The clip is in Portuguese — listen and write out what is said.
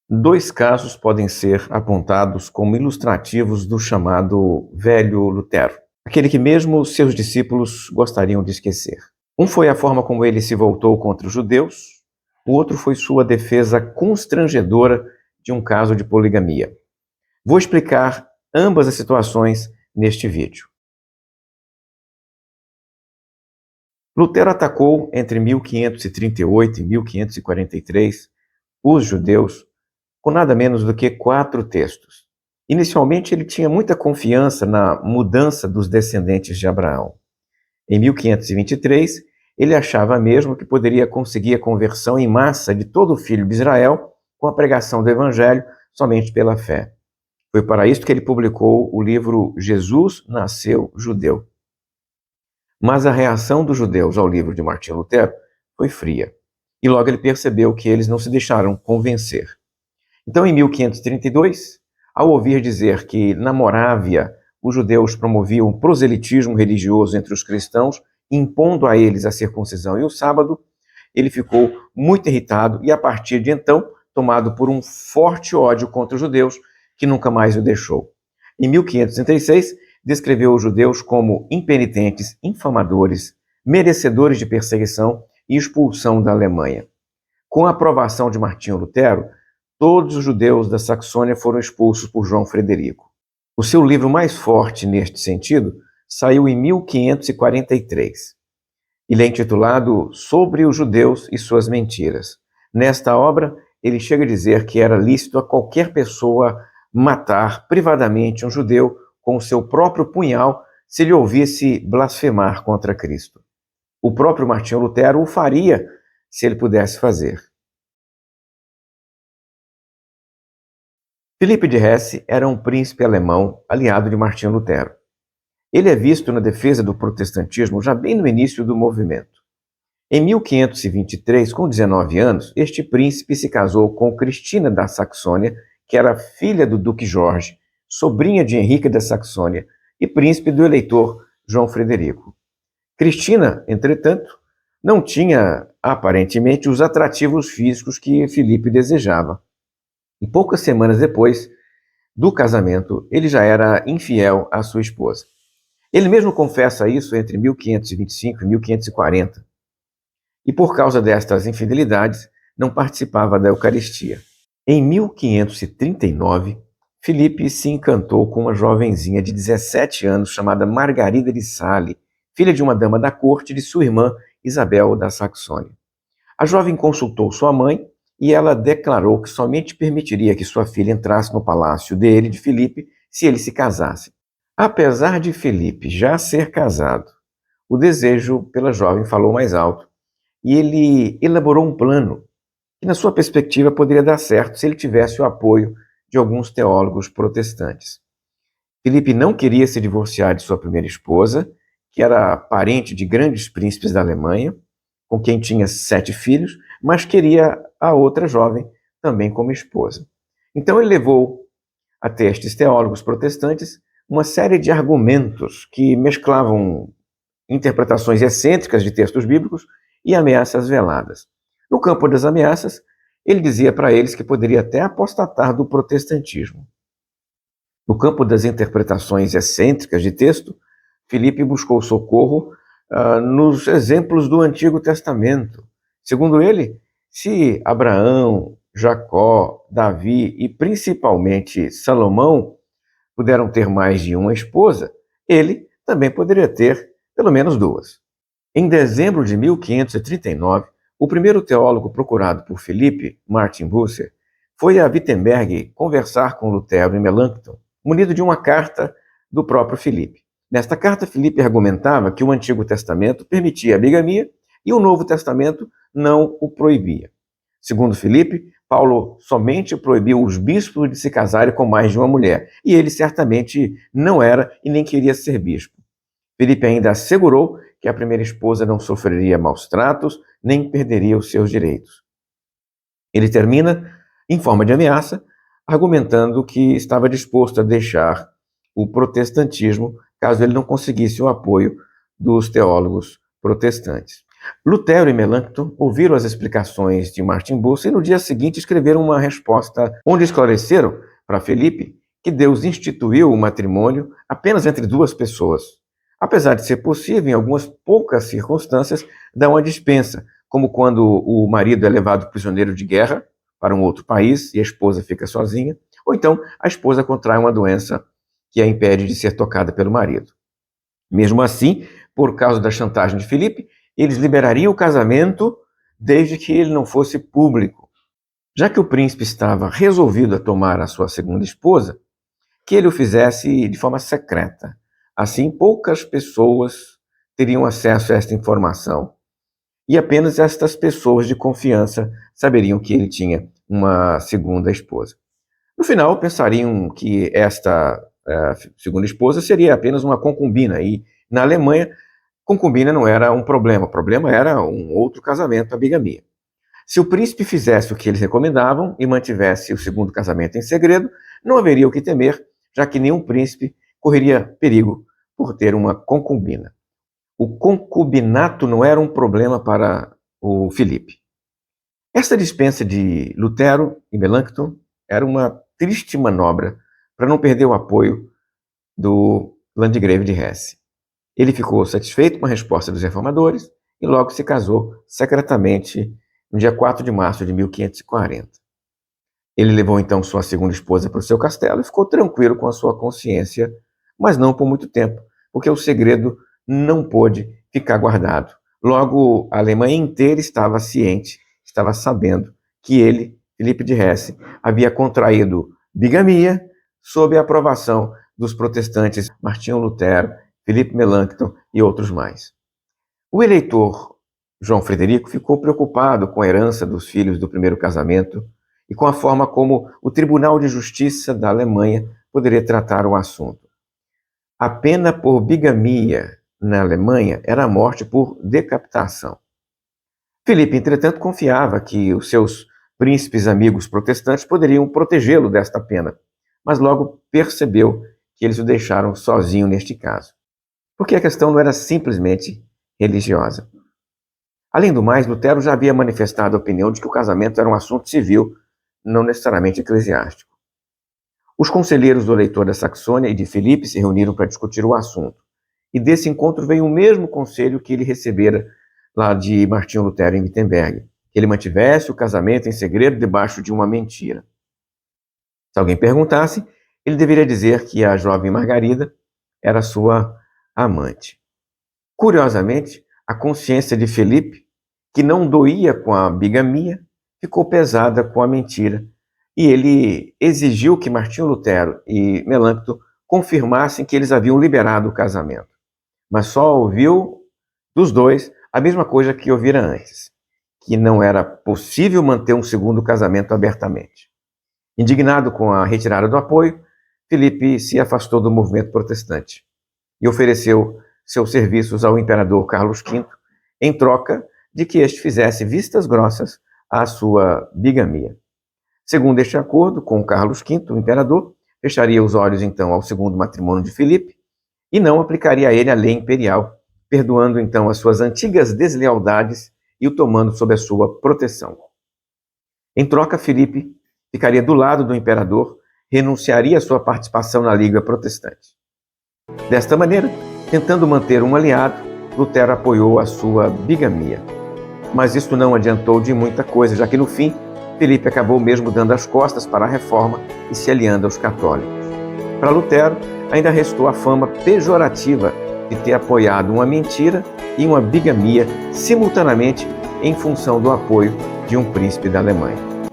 Dois casos podem ser apontados como ilustrativos do chamado Velho Lutero, aquele que mesmo seus discípulos gostariam de esquecer. Um foi a forma como ele se voltou contra os judeus, o outro foi sua defesa constrangedora de um caso de poligamia. Vou explicar ambas as situações neste vídeo. Lutero atacou entre 1538 e 1543 os judeus com nada menos do que 4 textos. Inicialmente, ele tinha muita confiança na mudança dos descendentes de Abraão. Em 1523, ele achava mesmo que poderia conseguir a conversão em massa de todo o filho de Israel com a pregação do Evangelho somente pela fé. Foi para isso que ele publicou o livro Jesus Nasceu Judeu. Mas a reação dos judeus ao livro de Martinho Lutero foi fria, e logo ele percebeu que eles não se deixaram convencer. Então, em 1532, ao ouvir dizer que na Morávia os judeus promoviam um proselitismo religioso entre os cristãos, impondo a eles a circuncisão e o sábado, ele ficou muito irritado e, a partir de então, tomado por um forte ódio contra os judeus, que nunca mais o deixou. Em 1536, descreveu os judeus como impenitentes, infamadores, merecedores de perseguição e expulsão da Alemanha. Com a aprovação de Martinho Lutero, todos os judeus da Saxônia foram expulsos por João Frederico. O seu livro mais forte neste sentido saiu em 1543. Ele é intitulado Sobre os Judeus e Suas Mentiras. Nesta obra, ele chega a dizer que era lícito a qualquer pessoa matar privadamente um judeu com o seu próprio punhal se ele ouvisse blasfemar contra Cristo. O próprio Martinho Lutero o faria se ele pudesse fazer. Filipe de Hesse era um príncipe alemão aliado de Martinho Lutero. Ele é visto na defesa do protestantismo já bem no início do movimento. Em 1523, com 19 anos, este príncipe se casou com Cristina da Saxônia, que era filha do Duque Jorge, sobrinha de Henrique da Saxônia e príncipe do eleitor João Frederico. Cristina, entretanto, não tinha, aparentemente, os atrativos físicos que Filipe desejava. E poucas semanas depois do casamento, ele já era infiel à sua esposa. Ele mesmo confessa isso entre 1525 e 1540. E por causa destas infidelidades, não participava da Eucaristia. Em 1539, Filipe se encantou com uma jovenzinha de 17 anos chamada Margarida de Sales, filha de uma dama da corte de sua irmã Isabel da Saxônia. A jovem consultou sua mãe e ela declarou que somente permitiria que sua filha entrasse no palácio dele, de Filipe, se ele se casasse. Apesar de Filipe já ser casado, o desejo pela jovem falou mais alto e ele elaborou um plano que, na sua perspectiva, poderia dar certo se ele tivesse o apoio de alguns teólogos protestantes. Filipe não queria se divorciar de sua primeira esposa, que era parente de grandes príncipes da Alemanha, com quem tinha 7 filhos, mas queria a outra jovem também como esposa. Então ele levou até estes teólogos protestantes uma série de argumentos que mesclavam interpretações excêntricas de textos bíblicos e ameaças veladas. No campo das ameaças, ele dizia para eles que poderia até apostatar do protestantismo. No campo das interpretações excêntricas de texto, Filipe buscou socorro nos exemplos do Antigo Testamento. Segundo ele, se Abraão, Jacó, Davi e principalmente Salomão puderam ter mais de uma esposa, ele também poderia ter pelo menos 2. Em dezembro de 1539, o primeiro teólogo procurado por Filipe, Martin Bucer, foi a Wittenberg conversar com Lutero em Melanchthon, munido de uma carta do próprio Filipe. Nesta carta, Filipe argumentava que o Antigo Testamento permitia a bigamia e o Novo Testamento não o proibia. Segundo Filipe, Paulo somente proibiu os bispos de se casarem com mais de uma mulher, e ele certamente não era e nem queria ser bispo. Filipe ainda assegurou que a primeira esposa não sofreria maus tratos, nem perderia os seus direitos. Ele termina, em forma de ameaça, argumentando que estava disposto a deixar o protestantismo caso ele não conseguisse o apoio dos teólogos protestantes. Lutero e Melanchthon ouviram as explicações de Martin Bucer e no dia seguinte escreveram uma resposta onde esclareceram para Felipe que Deus instituiu o matrimônio apenas entre duas pessoas. Apesar de ser possível, em algumas poucas circunstâncias, dar uma dispensa, como quando o marido é levado prisioneiro de guerra para um outro país e a esposa fica sozinha, ou então a esposa contrai uma doença que a impede de ser tocada pelo marido. Mesmo assim, por causa da chantagem de Filipe, eles liberariam o casamento desde que ele não fosse público. Já que o príncipe estava resolvido a tomar a sua segunda esposa, que ele o fizesse de forma secreta. Assim, poucas pessoas teriam acesso a esta informação e apenas estas pessoas de confiança saberiam que ele tinha uma segunda esposa. No final, pensariam que esta segunda esposa seria apenas uma concubina e, na Alemanha, concubina não era um problema, o problema era um outro casamento, a bigamia. Se o príncipe fizesse o que eles recomendavam e mantivesse o segundo casamento em segredo, não haveria o que temer, já que nenhum príncipe correria perigo por ter uma concubina. O concubinato não era um problema para o Filipe. Esta dispensa de Lutero e Melanchthon era uma triste manobra para não perder o apoio do Landgrave de Hesse. Ele ficou satisfeito com a resposta dos reformadores e logo se casou secretamente no dia 4 de março de 1540. Ele levou então sua segunda esposa para o seu castelo e ficou tranquilo com a sua consciência, mas não por muito tempo, porque o segredo não pôde ficar guardado. Logo, a Alemanha inteira estava ciente, estava sabendo que ele, Filipe de Hesse, havia contraído bigamia sob a aprovação dos protestantes Martinho Lutero, Filipe Melanchthon e outros mais. O eleitor João Frederico ficou preocupado com a herança dos filhos do primeiro casamento e com a forma como o Tribunal de Justiça da Alemanha poderia tratar o assunto. A pena por bigamia na Alemanha era a morte por decapitação. Filipe, entretanto, confiava que os seus príncipes amigos protestantes poderiam protegê-lo desta pena, mas logo percebeu que eles o deixaram sozinho neste caso. Porque a questão não era simplesmente religiosa. Além do mais, Lutero já havia manifestado a opinião de que o casamento era um assunto civil, não necessariamente eclesiástico. Os conselheiros do eleitor da Saxônia e de Filipe se reuniram para discutir o assunto. E desse encontro veio o mesmo conselho que ele recebera lá de Martinho Lutero em Wittenberg, que ele mantivesse o casamento em segredo debaixo de uma mentira. Se alguém perguntasse, ele deveria dizer que a jovem Margarida era sua amante. Curiosamente, a consciência de Filipe, que não doía com a bigamia, ficou pesada com a mentira, e ele exigiu que Martinho Lutero e Melanchthon confirmassem que eles haviam liberado o casamento. Mas só ouviu dos dois a mesma coisa que ouvira antes, que não era possível manter um segundo casamento abertamente. Indignado com a retirada do apoio, Filipe se afastou do movimento protestante e ofereceu seus serviços ao imperador Carlos V, em troca de que este fizesse vistas grossas à sua bigamia. Segundo este acordo com Carlos V, o imperador fecharia os olhos então ao segundo matrimônio de Filipe e não aplicaria a ele a lei imperial, perdoando então as suas antigas deslealdades e o tomando sob a sua proteção. Em troca, Filipe ficaria do lado do imperador, renunciaria à sua participação na Liga Protestante. Desta maneira, tentando manter um aliado, Lutero apoiou a sua bigamia. Mas isso não adiantou de muita coisa, já que no fim, Filipe acabou mesmo dando as costas para a reforma e se aliando aos católicos. Para Lutero, ainda restou a fama pejorativa de ter apoiado uma mentira e uma bigamia simultaneamente em função do apoio de um príncipe da Alemanha.